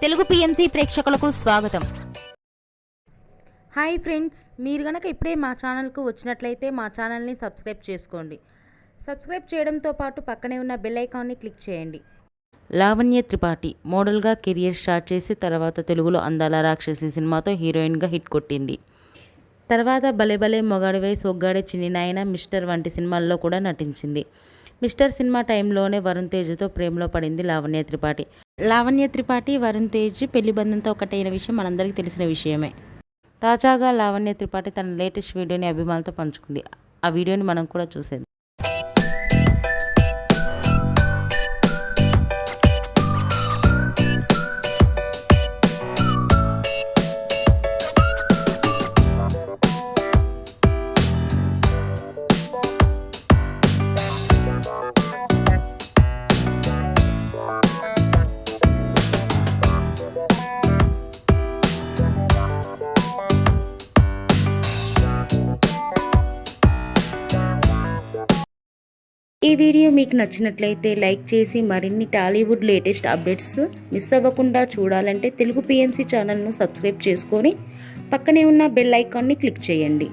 Telugu PMC ప్రేక్షకులకు స్వాగతం. Hi friends, మీరు గనక ఇప్పుడే మా ఛానల్కు వచ్చినట్లయితే మా ఛానల్ని సబ్స్క్రైబ్ చేసుకోండి. సబ్స్క్రైబ్ చేయడంతో పాటు పక్కనే ఉన్న బెల్ ఐకాన్ని క్లిక్ చేయండి. లావణ్య త్రిపాఠి మోడల్గా కెరియర్ స్టార్ట్ చేసి తర్వాత తెలుగులో అందాల రాక్షసి సినిమాతో హీరోయిన్గా హిట్ కొట్టింది. తర్వాత భలే భలే మొగాడివై సొగ్గాడే చిన్ని నాయన, మిస్టర్ వంటి సినిమాల్లో కూడా నటించింది. మిస్టర్ సినిమా టైంలోనే వరుణ్ తేజ్తో ప్రేమలో పడింది లావణ్య త్రిపాఠి. లావణ్య త్రిపాఠి, వరుణ్ తేజ్ పెళ్లి బంధంతో ఒకటైన విషయం మనందరికీ తెలిసిన విషయమే. తాజాగా లావణ్య త్రిపాఠి తన లేటెస్ట్ వీడియోని అభిమానులతో పంచుకుంది. ఆ వీడియోని మనం కూడా చూసేది. ఈ వీడియో మీకు నచ్చినట్లయితే లైక్ చేసి మరిన్ని టాలీవుడ్ లేటెస్ట్ అప్డేట్స్ మిస్ అవ్వకుండా చూడాలంటే తెలుగు పిఎంసి ఛానల్ను సబ్స్క్రైబ్ చేసుకొని పక్కనే ఉన్న బెల్ ఐకాన్ని క్లిక్ చేయండి.